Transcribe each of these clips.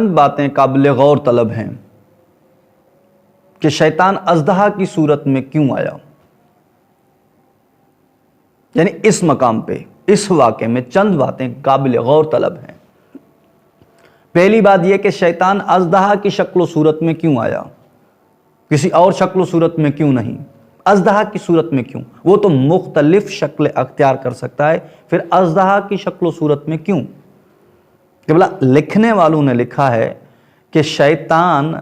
چند باتیں قابل غور طلب ہیں کہ شیطان اژدہا کی صورت میں کیوں آیا. یعنی اس مقام پہ اس واقعے میں چند باتیں قابل غور طلب ہیں. پہلی بات یہ کہ شیطان اژدہا کی شکل و صورت میں کیوں آیا, کسی اور شکل و صورت میں کیوں نہیں, اژدہا کی صورت میں کیوں؟ وہ تو مختلف شکل اختیار کر سکتا ہے, پھر اژدہا کی شکل و صورت میں کیوں؟ کہ بلا لکھنے والوں نے لکھا ہے کہ شیطان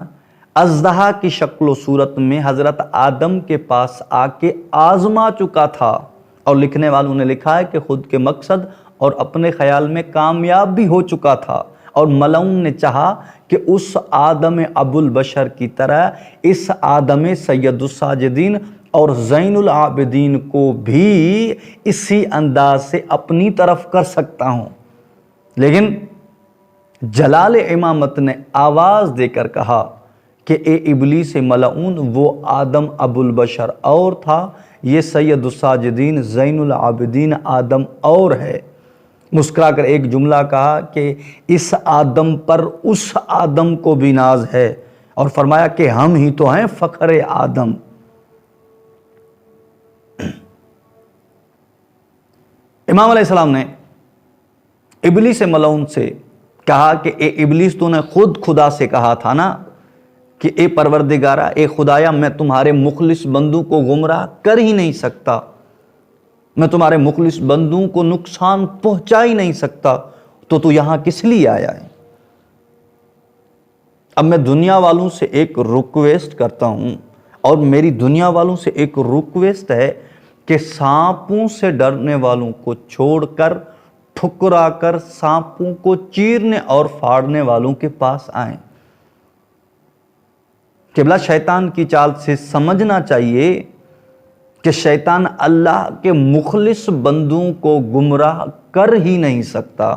اژدہا کی شکل و صورت میں حضرت آدم کے پاس آ کے آزما چکا تھا, اور لکھنے والوں نے لکھا ہے کہ خود کے مقصد اور اپنے خیال میں کامیاب بھی ہو چکا تھا, اور ملعون نے چاہا کہ اس آدم ابو البشر کی طرح اس آدم سید الساجدین اور زین العابدین کو بھی اسی انداز سے اپنی طرف کر سکتا ہوں. لیکن جلال امامت نے آواز دے کر کہا کہ اے ابلیس ملعون, وہ آدم ابو البشر اور تھا, یہ سید الساجدین زین العابدین آدم اور ہے. مسکرا کر ایک جملہ کہا کہ اس آدم پر اس آدم کو بھی ناز ہے, اور فرمایا کہ ہم ہی تو ہیں فخر آدم. امام علیہ السلام نے ابلیس ملعون سے کہا کہ اے ابلیس, تو نے خود خدا سے کہا تھا نا کہ اے پروردگارا, اے خدایا, میں تمہارے مخلص بندوں کو گمراہ کر ہی نہیں سکتا, میں تمہارے مخلص بندوں کو نقصان پہنچا ہی نہیں سکتا, تو یہاں کس لیے آیا ہے؟ اب میں دنیا والوں سے ایک ریکویسٹ کرتا ہوں, اور میری دنیا والوں سے ایک ریکویسٹ ہے کہ سانپوں سے ڈرنے والوں کو چھوڑ کر ٹھکرا کر سانپوں کو چیرنے اور پھاڑنے والوں کے پاس آئیں. قبلہ شیطان کی چال سے سمجھنا چاہیے کہ شیطان اللہ کے مخلص بندوں کو گمراہ کر ہی نہیں سکتا.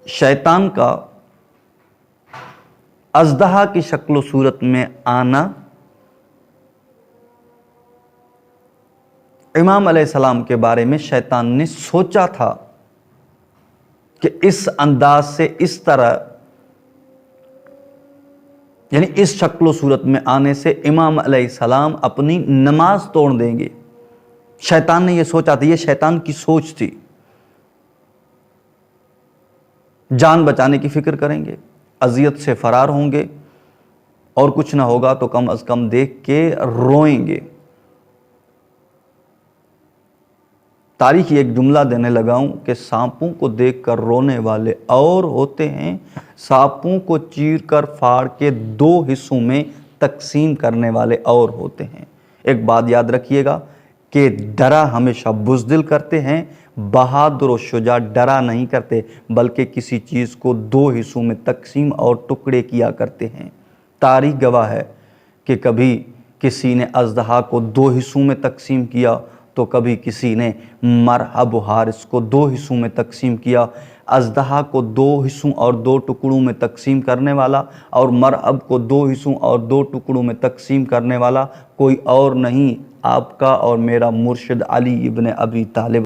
شیطان کا اژدہا کی شکل و صورت میں آنا امام علیہ السلام کے بارے میں شیطان نے سوچا تھا کہ اس انداز سے, اس طرح, یعنی اس شکل و صورت میں آنے سے امام علیہ السلام اپنی نماز توڑ دیں گے. شیطان نے یہ سوچا تھا, یہ شیطان کی سوچ تھی. جان بچانے کی فکر کریں گے, اذیت سے فرار ہوں گے, اور کچھ نہ ہوگا تو کم از کم دیکھ کے روئیں گے. تاریخ ایک جملہ دینے لگا ہوں کہ سانپوں کو دیکھ کر رونے والے اور ہوتے ہیں, سانپوں کو چیر کر پھاڑ کے دو حصوں میں تقسیم کرنے والے اور ہوتے ہیں. ایک بات یاد رکھیے گا کہ ڈرا ہمیشہ بزدل کرتے ہیں, بہادر و شجاع ڈرا نہیں کرتے, بلکہ کسی چیز کو دو حصوں میں تقسیم اور ٹکڑے کیا کرتے ہیں. تاریخ گواہ ہے کہ کبھی کسی نے اژدہا کو دو حصوں میں تقسیم کیا, تو کبھی کسی نے مرحب و حارث کو دو حصوں میں تقسیم کیا. اژدہا کو دو حصوں اور دو ٹکڑوں میں تقسیم کرنے والا اور مرحب کو دو حصوں اور دو ٹکڑوں میں تقسیم کرنے والا کوئی اور نہیں, آپ کا اور میرا مرشد علی ابن ابی طالب